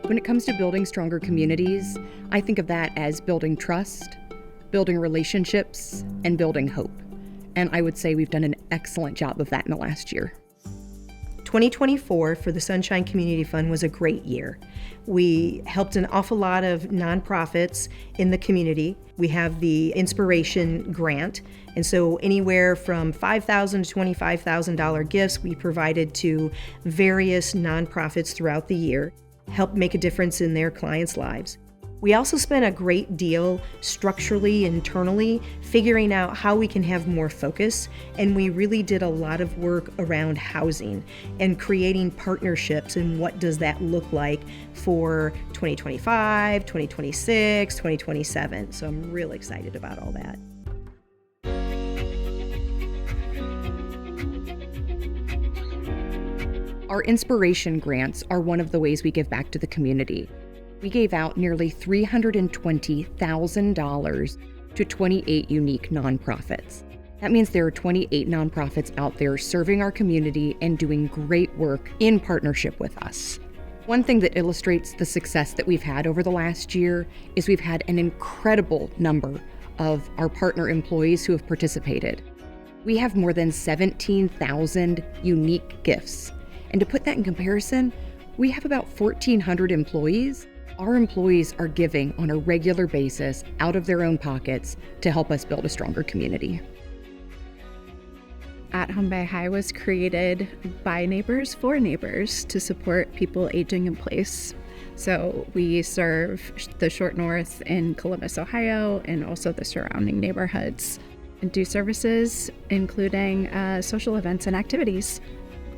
When it comes to building stronger communities, I think of that as building trust, building relationships, and building hope. And I would say we've done an excellent job of that in the last year. 2024 for the Sunshine Community Fund was a great year. We helped an awful lot of nonprofits in the community. We have the Inspiration Grant, and so anywhere from $5,000 to $25,000 gifts we provided to various nonprofits throughout the year, helped make a difference in their clients' lives. We also spent a great deal structurally, internally, figuring out how we can have more focus, and we really did a lot of work around housing and creating partnerships and what does that look like for 2025, 2026, 2027. So I'm really excited about all that. Our Inspiration Grants are one of the ways we give back to the community. We gave out nearly $320,000 to 28 unique nonprofits. That means there are 28 nonprofits out there serving our community and doing great work in partnership with us. One thing that illustrates the success that we've had over the last year is we've had an incredible number of our partner employees who have participated. We have more than 17,000 unique gifts. And to put that in comparison, we have about 1,400 employees. Our employees are giving on a regular basis out of their own pockets to help us build a stronger community. At Home by High was created by neighbors for neighbors to support people aging in place. So we serve the Short North in Columbus, Ohio, and also the surrounding neighborhoods, and do services including social events and activities.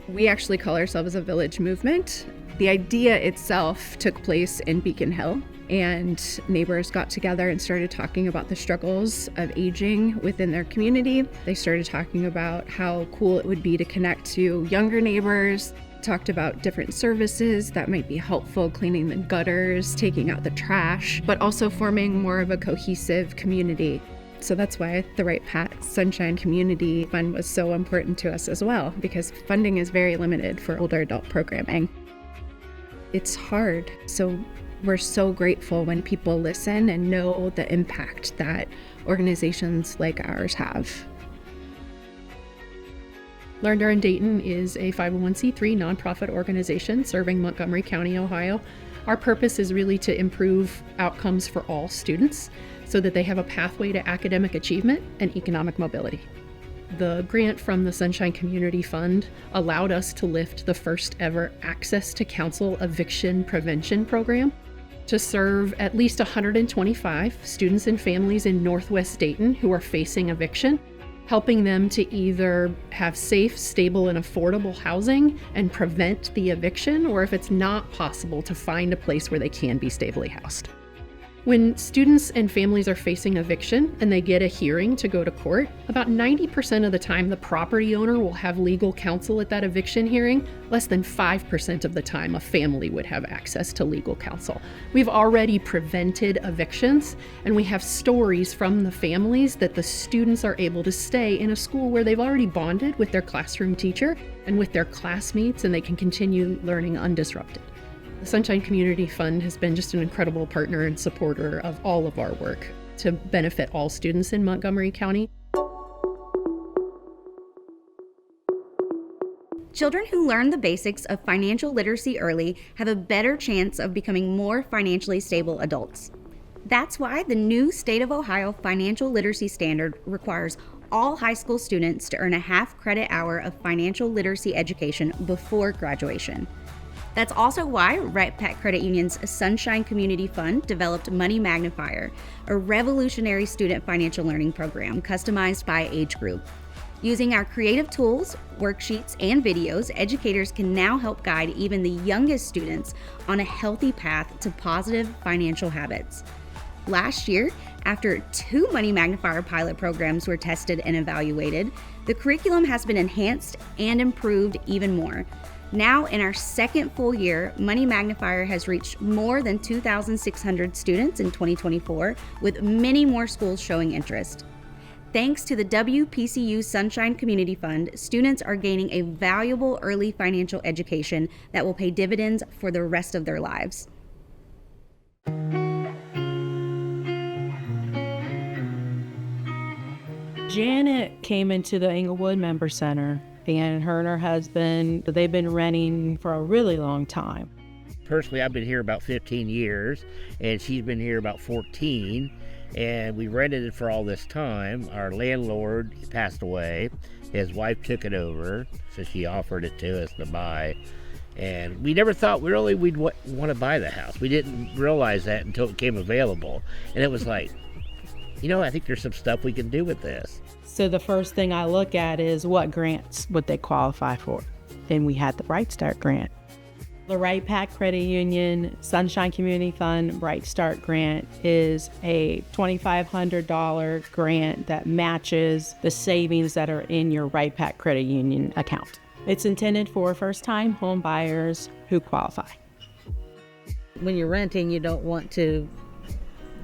We actually call ourselves a village movement. The idea itself took place in Beacon Hill, and neighbors got together and started talking about the struggles of aging within their community. They started talking about how cool it would be to connect to younger neighbors, talked about different services that might be helpful, cleaning the gutters, taking out the trash, but also forming more of a cohesive community. So that's why the Wright-Patt Sunshine Community Fund was so important to us as well, because funding is very limited for older adult programming. It's hard, so we're so grateful when people listen and know the impact that organizations like ours have. Learn Darn Dayton is a 501c3 nonprofit organization serving Montgomery County, Ohio. Our purpose is really to improve outcomes for all students so that they have a pathway to academic achievement and economic mobility. The grant from the Sunshine Community Fund allowed us to lift the first ever Access to Counsel eviction prevention program to serve at least 125 students and families in Northwest Dayton who are facing eviction, helping them to either have safe, stable, and affordable housing and prevent the eviction, or if it's not possible, to find a place where they can be stably housed. When students and families are facing eviction and they get a hearing to go to court, about 90% of the time the property owner will have legal counsel at that eviction hearing. Less than 5% of the time a family would have access to legal counsel. We've already prevented evictions, and we have stories from the families that the students are able to stay in a school where they've already bonded with their classroom teacher and with their classmates, and they can continue learning undisrupted. The Sunshine Community Fund has been just an incredible partner and supporter of all of our work to benefit all students in Montgomery County. Children who learn the basics of financial literacy early have a better chance of becoming more financially stable adults. That's why the new State of Ohio Financial Literacy Standard requires all high school students to earn a half credit hour of financial literacy education before graduation. That's also why Wright-Patt Credit Union's Sunshine Community Fund developed Money Magnifier, a revolutionary student financial learning program customized by age group. Using our creative tools, worksheets, and videos, educators can now help guide even the youngest students on a healthy path to positive financial habits. Last year, after 2 Money Magnifier pilot programs were tested and evaluated, the curriculum has been enhanced and improved even more. Now, in our second full year, Money Magnifier has reached more than 2,600 students in 2024, with many more schools showing interest. Thanks to the WPCU Sunshine Community Fund, students are gaining a valuable early financial education that will pay dividends for the rest of their lives. Janet came into the Englewood Member Center, and her husband, they've been renting for a really long time. Personally, I've been here about 15 years, and she's been here about 14, and we rented it for all this time. Our landlord passed away. His wife took it over, so she offered it to us to buy. And we never thought we'd want to buy the house. We didn't realize that until it came available. And it was like, I think there's some stuff we can do with this. So the first thing I look at is what grants would they qualify for? And we had the Bright Start grant. The Wright-Patt Credit Union Sunshine Community Fund Bright Start grant is a $2,500 grant that matches the savings that are in your Wright-Patt Credit Union account. It's intended for first-time home buyers who qualify. When you're renting, you don't want to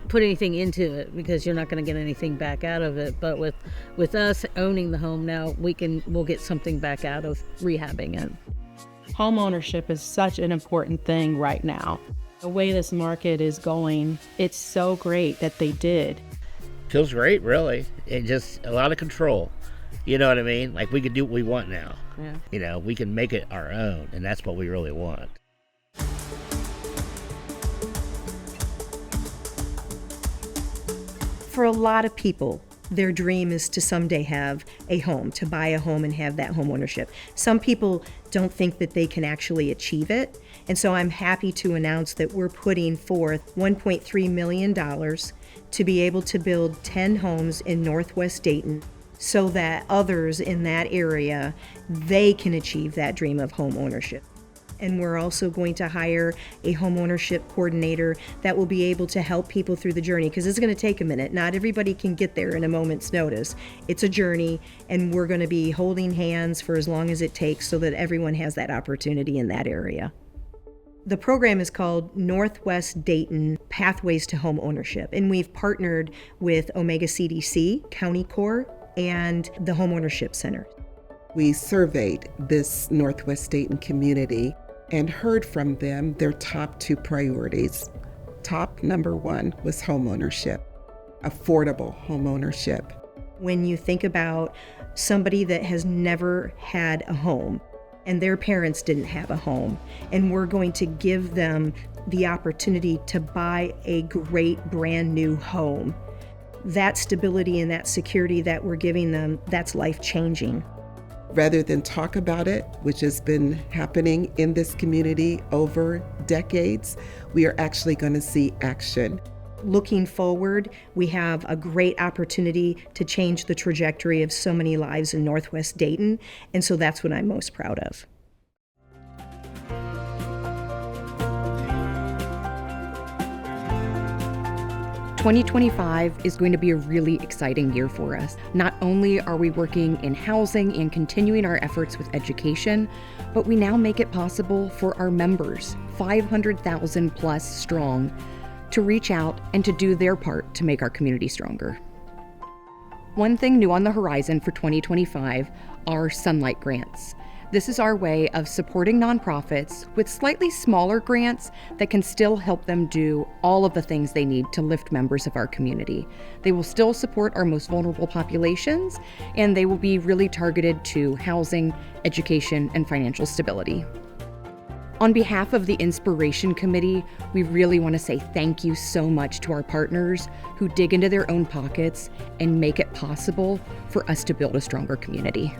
put anything into it because you're not going to get anything back out of it. But with us owning the home now, we'll get something back out of rehabbing it. Home ownership is such an important thing right now. The way this market is going, it's so great that they did. Feels great, really. It just a lot of control. You know what I mean? Like, we can do what we want now. Yeah. We can make it our own, and that's what we really want. For a lot of people, their dream is to someday have a home, to buy a home and have that home ownership. Some people don't think that they can actually achieve it. And so I'm happy to announce that we're putting forth $1.3 million to be able to build 10 homes in Northwest Dayton so that others in that area, they can achieve that dream of home ownership. And we're also going to hire a home ownership coordinator that will be able to help people through the journey, because it's going to take a minute. Not everybody can get there in a moment's notice. It's a journey, and we're going to be holding hands for as long as it takes so that everyone has that opportunity in that area. The program is called Northwest Dayton Pathways to Home Ownership, and we've partnered with Omega CDC, County Corps, and the Home Ownership Center. We surveyed this Northwest Dayton community and heard from them their top 2 priorities. Top number 1 was home ownership, affordable home ownership. When you think about somebody that has never had a home and their parents didn't have a home, and we're going to give them the opportunity to buy a great brand new home, that stability and that security that we're giving them, that's life-changing. Rather than talk about it, which has been happening in this community over decades, we are actually going to see action. Looking forward, we have a great opportunity to change the trajectory of so many lives in Northwest Dayton, and so that's what I'm most proud of. "2025 is going to be a really exciting year for us. Not only are we working in housing and continuing our efforts with education, but we now make it possible for our members, 500,000 plus strong, to reach out and to do their part to make our community stronger. One thing new on the horizon for 2025 are Sunlight grants. This is our way of supporting nonprofits with slightly smaller grants that can still help them do all of the things they need to lift members of our community. They will still support our most vulnerable populations, and they will be really targeted to housing, education, and financial stability. On behalf of the Inspiration Committee, we really want to say thank you so much to our partners who dig into their own pockets and make it possible for us to build a stronger community.